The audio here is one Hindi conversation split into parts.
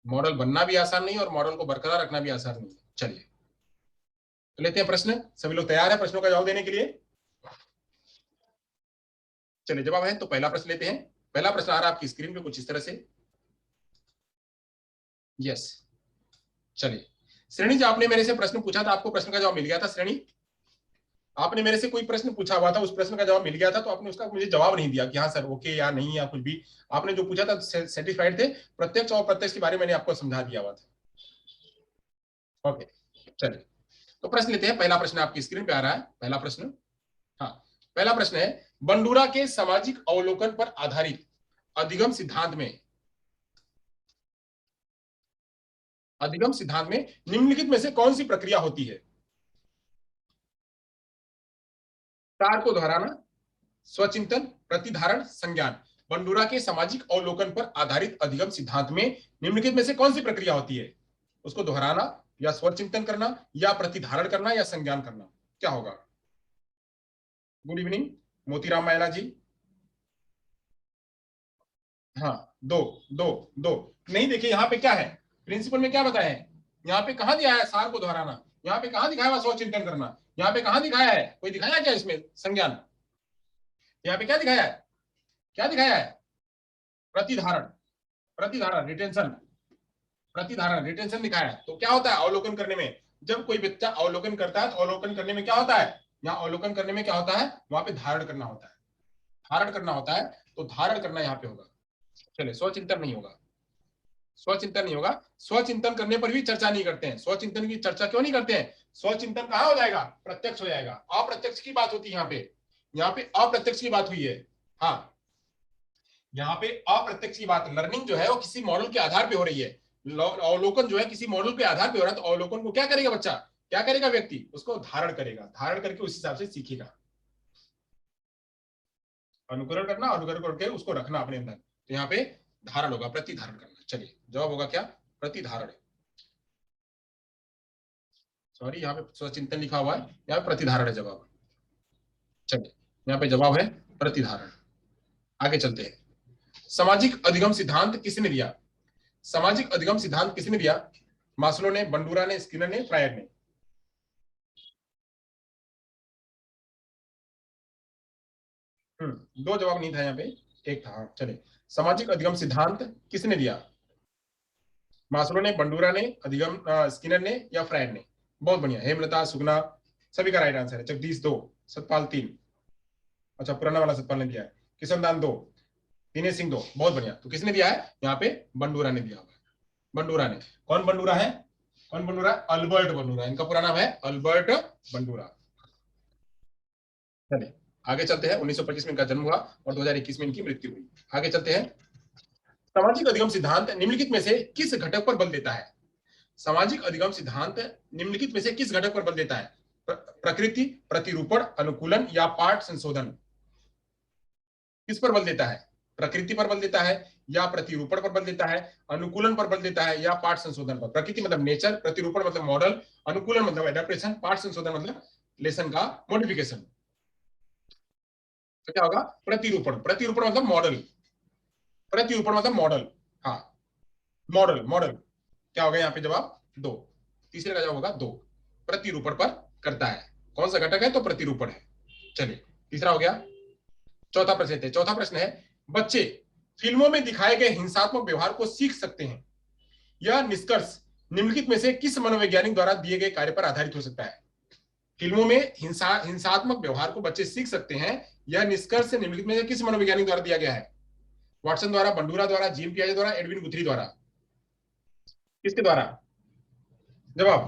मॉडल बनना भी आसान नहीं और मॉडल को बरकरार रखना भी आसान नहीं है। चलिए तो लेते हैं प्रश्न। सभी लोग तैयार है प्रश्नों का जवाब देने के लिए? चलिए जवाब है तो पहला प्रश्न लेते हैं। पहला प्रश्न आ रहा है आपकी स्क्रीन पे कुछ इस तरह से। यस, चलिए श्रेणी जी, आपने मेरे से प्रश्न पूछा था, आपको प्रश्न का जवाब मिल गया था। श्रेणी, आपने मेरे से कोई प्रश्न पूछा हुआ था, उस प्रश्न का जवाब मिल गया था, तो आपने उसका मुझे जवाब नहीं दिया कि हाँ सर ओके या नहीं या कुछ भी। आपने जो पूछा था सेटिस्फाइड थे। प्रत्यक्ष और प्रत्यक्ष के बारे में मैंने आपको समझा दिया हुआ था। ओके, चलिए तो प्रश्न लेते हैं। पहला प्रश्न आपकी स्क्रीन पे आ रहा है। पहला प्रश्न, हाँ पहला प्रश्न है, बंडूरा के सामाजिक अवलोकन पर आधारित अधिगम सिद्धांत में, अधिगम सिद्धांत में निम्नलिखित में से कौन सी प्रक्रिया होती है? सार को दोहराना, स्वचिंतन, प्रतिधारण, संज्ञान। बंडूरा के सामाजिक अवलोकन पर आधारित अधिगम सिद्धांत में निम्नलिखित में से कौन सी प्रक्रिया होती है? उसको दोहराना या स्वचिंतन करना या प्रतिधारण करना या संज्ञान करना, क्या होगा? गुड इवनिंग मोतीराम मायला जी। हाँ, दो दो दो। नहीं देखिए यहाँ पे क्या है, प्रिंसिपल में क्या बताया है, यहाँ पे कहाँ दिया है सार को दोहराना, यहाँ पे कहाँ दिखाया हुआ स्वचिंतन करना, यहाँ पे कहाँ दिखाया है, कोई दिखाया क्या इसमें संज्ञान? यहाँ पे क्या दिखाया है, क्या दिखाया है? प्रतिधारण, प्रतिधारण रिटेंशन, प्रतिधारण रिटेंशन दिखाया है। तो क्या होता है अवलोकन करने में, जब कोई बच्चा अवलोकन करता है तो अवलोकन करने में क्या होता है, यहाँ अवलोकन करने में क्या होता है, वहां पे धारण करना होता है, धारण करना होता है, तो धारण करना यहाँ पे होगा। चलिए स्वचिंतन नहीं होगा, स्वचिंतन नहीं होगा। स्वचिंतन करने पर भी चर्चा नहीं करते हैं, स्वचिंतन की चर्चा क्यों नहीं करते हैं? स्वचिंतन कहाँ हो जाएगा, प्रत्यक्ष हो जाएगा, अप्रत्यक्ष की बात होती है यहाँ पे, यहाँ पे अप्रत्यक्ष की बात हुई है। हाँ, यहाँ पे अप्रत्यक्ष की बात, लर्निंग जो है वो किसी मॉडल के आधार पे हो रही है, अवलोकन जो है किसी मॉडल पे आधार पे हो रहा है, तो अवलोकन को क्या करेगा बच्चा, क्या करेगा व्यक्ति, उसको धारण करेगा, धारण करके उस हिसाब से सीखेगा। अनुकरण करना, अनुकरण करके उसको रखना अपने अंदर, तो यहाँ पे धारण होगा, प्रतिधारण करना। चलिए जवाब होगा क्या, प्रतिधारण। सॉरी यहाँ पे स्वचिंतन लिखा हुआ है, यहाँ पे प्रतिधारण है जवाब। चलिए यहाँ पे जवाब है प्रतिधारण। आगे चलते हैं। सामाजिक अधिगम सिद्धांत किसने दिया? सामाजिक अधिगम सिद्धांत किसने दिया? मास्लो ने, बंडूरा ने, स्किनर ने, फ्रायर ने? दो जवाब नहीं था यहाँ पे, एक था। हाँ, चलिए सामाजिक अधिगम सिद्धांत किसने दिया? मास्लो ने, बंडूरा ने, अधिगम स्किनर ने या फ्रायर ने? बहुत बढ़िया, हेमलता, सुगना, सभी का राइट आंसर है। जगदीश दो, सतपाल तीन, अच्छा पुराना वाला सतपाल ने दिया है, किशन दान दो, दिनेश सिंह दो, बहुत बढ़िया। तो किसने दिया है यहाँ पे, बंडूरा ने दिया हुआ है, बंडूरा ने। कौन बंडूरा है, कौन बंडूरा? अल्बर्ट बंडूरा, इनका पूरा नाम है अल्बर्ट बंडूरा। चलिए आगे चलते हैं। 1925 में इनका जन्म हुआ और 2021 में इनकी मृत्यु हुई। आगे चलते हैं। सामाजिक अधिगम सिद्धांत निम्नलिखित में से किस घटक पर बल देता है? सामाजिक अधिगम सिद्धांत निम्नलिखित में से किस घटक पर बल देता है? प्रकृति, प्रतिरूपण, अनुकूलन या पाठ संशोधन? किस पर बल देता है? प्रकृति पर बल देता है या प्रतिरूपण पर बल देता है, अनुकूलन पर बल देता है या पाठ संशोधन पर? प्रकृति मतलब नेचर, प्रतिरूपण मतलब मॉडल, अनुकूलन मतलब एडेप्टेशन, पाठ संशोधन मतलब लेसन का मॉडिफिकेशन। तो क्या होगा, प्रतिरूपण, प्रतिरूपण मतलब मॉडल, प्रतिरूपण मतलब मॉडल। हाँ, मॉडल, मॉडल। क्या होगा यहाँ पे जवाब, दो। तीसरे का जवाब होगा दो, प्रतिरूपण पर करता है। कौन सा घटक है, तो प्रतिरूपण है। चलिए तीसरा हो गया। चौथा प्रश्न है, चौथा प्रश्न है, बच्चे फिल्मों में दिखाए गए हिंसात्मक व्यवहार को सीख सकते हैं, यह निष्कर्ष निम्नलिखित में से किस मनोवैज्ञानिक द्वारा दिए गए कार्य पर आधारित हो सकता है? फिल्मों में हिंसात्मक व्यवहार को बच्चे सीख सकते हैं, यह निष्कर्ष निम्नलिखित में से किस मनोवैज्ञानिक द्वारा दिया गया है? वाटसन द्वारा, बंडूरा द्वारा, जीन पियाजे द्वारा, एडविन गुथरी द्वारा? किसके द्वारा? जवाब,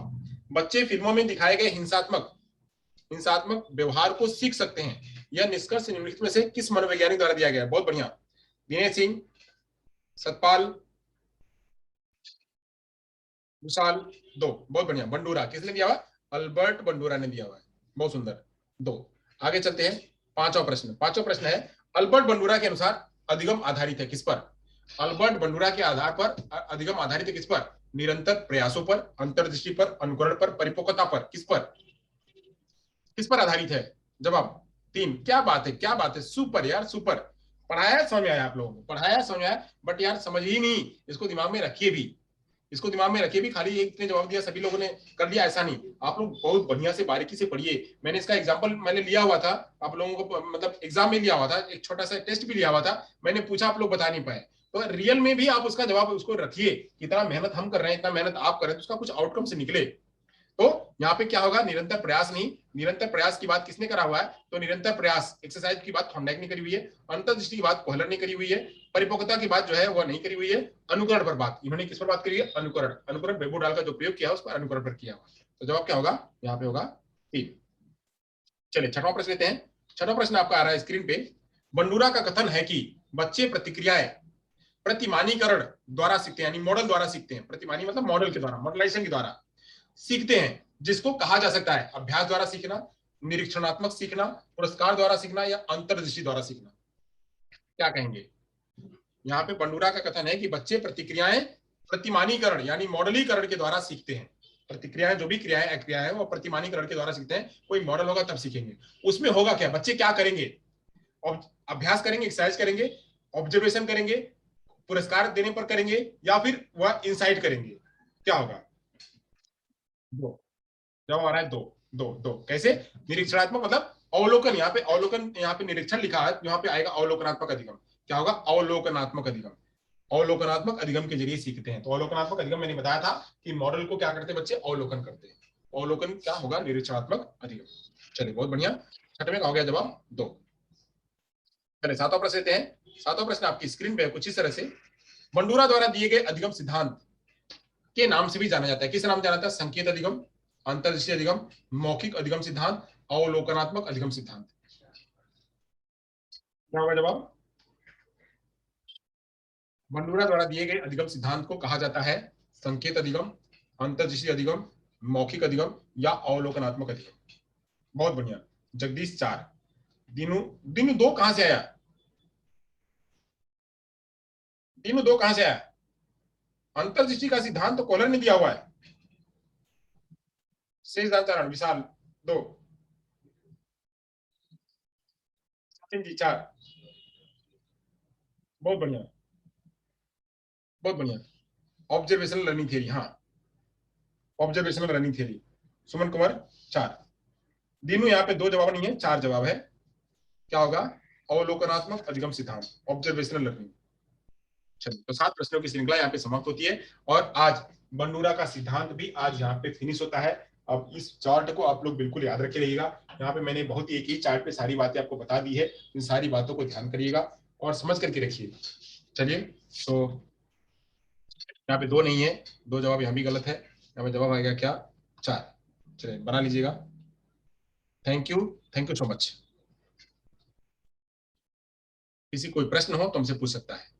बच्चे फिल्मों में दिखाए गए हिंसात्मक, हिंसात्मक व्यवहार को सीख सकते हैं, यह निष्कर्ष निम्नलिखित में से किस मनोवैज्ञानिक द्वारा दिया गया है? बहुत बढ़िया, दिनेश सिंह, सतपाल, विशाल दो, बहुत बढ़िया। बंडूरा किसने दिया हुआ? अल्बर्ट बंडूरा ने दिया हुआ है, बहुत सुंदर, दो। आगे चलते हैं। पांचवा प्रश्न, पांचवा प्रश्न है, अल्बर्ट बंडूरा के अनुसार अधिगम आधारित है किस पर? अल्बर्ट बंडूरा के आधार पर अधिगम आधारित है किस पर? निरंतर प्रयासों पर, अंतर्दृष्टि पर, अनुकरण पर, परिपक्वता पर? किस पर, किस पर आधारित है? जवाब तीन। क्या बात है, क्या बात है, सुपर यार सुपर। पढ़ाया समझ में आया, आप लोगों को पढ़ाया समझ में आया, बट यार समझ ही नहीं, इसको दिमाग में रखिए भी। इसको दिमाग में रखिए भी खाली एक ने जवाब दिया सभी लोगों ने कर लिया ऐसा नहीं, आप लोग बहुत बढ़िया से बारीकी से पढ़िए। मैंने इसका एग्जांपल मैंने लिया हुआ था, आप लोगों को मतलब एग्जाम में लिया हुआ था, एक छोटा सा टेस्ट भी लिया हुआ था, मैंने पूछा आप लोग बता नहीं पाए, तो रियल में भी आप उसका जवाब उसको रखिए, कितना मेहनत हम कर रहे हैं, इतना मेहनत आप कर रहे हैं, तो उसका कुछ आउटकम से निकले। तो यहाँ पे क्या होगा, निरंतर प्रयास नहीं, निरंतर प्रयास की बात किसने करा हुआ है, तो निरंतर प्रयास एक्सरसाइज की बात थॉर्नडाइक ने करी हुई है, अंतर्दृष्टि की बात कोहलर ने करी हुई है, परिपक्वता की बात जो है वह नहीं करी हुई है, अनुकरण पर बात इन्होंने किस पर बात करी है, अनुकरण, अनुकरण बेबू डाल का जो प्रयोग किया उस पर अनुकरण पर किया हुआ। तो जवाब क्या होगा, यहाँ पे होगा 3। चलिए छठवां प्रश्न लेते हैं। छठवां प्रश्न आपका आ रहा है स्क्रीन पे। बंडूरा का कथन है कि बच्चे प्रतिक्रियाएं प्रतिमानीकरण द्वारा सीखते हैं, यानी मॉडल द्वारा सीखते हैं, प्रतिमानी मतलब मॉडल के द्वारा, मॉडलाइजेशन के द्वारा सीखते हैं, जिसको कहा जा सकता है अभ्यास द्वारा सीखना, निरीक्षणात्मक सीखना, पुरस्कार द्वारा सीखना या अंतर्दृष्टि द्वारा सीखना। क्या कहेंगे, यहाँ पे बंडूरा का कथन है कि बच्चे प्रतिक्रियाएं प्रतिमानीकरण यानी मॉडलीकरण के द्वारा सीखते हैं, प्रतिक्रियाएं जो भी क्रियाएं क्रियाएं हैं वो प्रतिमानीकरण के द्वारा सीखते हैं, कोई मॉडल होगा तब सीखेंगे। उसमें होगा क्या, बच्चे क्या करेंगे, अभ्यास करेंगे, एक्सरसाइज करेंगे, ऑब्जर्वेशन करेंगे, पुरस्कार देने पर करेंगे, या फिर वह इंसाइट करेंगे, क्या होगा, दो जवाब आ रहा है, दो दो दो। कैसे, निरीक्षणात्मक मतलब अवलोकन, यहाँ पे अवलोकन, यहाँ पे निरीक्षण लिखा है, यहाँ पे आएगा अवलोकनात्मक अधिगम, क्या होगा, अवलोकनात्मक अधिगम, अवलोकनात्मक अधिगम के जरिए सीखते हैं। तो अवलोकनात्मक अधिगम मैंने बताया था कि मॉडल को क्या करते हैं बच्चे, अवलोकन करते हैं, अवलोकन क्या होगा, निरीक्षणात्मक अधिगम। चलिए बहुत बढ़िया, छठवें का हो गया जवाब 2। चलिए सातवां प्रश्न लेते हैं। सातवां प्रश्न आपकी स्क्रीन पे कुछ इस तरह से, बंडूरा द्वारा दिए गए अधिगम सिद्धांत के नाम से भी जाना जाता है, किस नाम जाना जाता है, संकेत अधिगम, अंतर्दृष्टि अधिगम, मौखिक अधिगम सिद्धांत, अवलोकनात्मक अधिगम सिद्धांत। क्या होगा जवाब, बंडूरा द्वारा दिए गए अधिगम सिद्धांत को कहा जाता है संकेत अधिगम, अंतर्दृष्टि अधिगम, मौखिक अधिगम या अवलोकनात्मक अधिगम। बहुत बढ़िया, जगदीश 4, दिनू दिनू 2 कहां से आया, दिनू 2 कहां से आया, अंतर्दृष्टि का सिद्धांत तो कॉलर ने दिया हुआ है, शेष दान विशाल 2, सचिन जी 4, बहुत बढ़िया, बहुत बढ़िया, ऑब्जर्वेशनल लर्निंग थियरी, हाँ observational learning theory, Suman Kumar 4, Dinu यहाँ पे 2 जवाब नहीं है, 4 जवाब है, क्या होगा, अवलोकनात्मक अधिगम सिद्धांत, ऑब्जर्वेशनल लर्निंग। चलिए तो 7 प्रश्नों की श्रृंखला यहाँ पे समाप्त होती है, और आज बंडूरा का सिद्धांत भी आज यहाँ पे फिनिश होता है। अब इस चार्ट को आप लोग बिल्कुल याद रखे रहिएगा, यहाँ पे मैंने बहुत ही एक ही चार्ट पे सारी बातें आपको बता दी है, इन सारी बातों को ध्यान करिएगा और समझ करके रखिए। चलिए तो यहाँ पे 2 नहीं है, 2 जवाब यहाँ भी गलत है, यहाँ पे जवाब आएगा क्या, 4। चलिए बना लीजिएगा, थैंक यू सो मच। किसी कोई प्रश्न हो तो हमसे पूछ सकता है।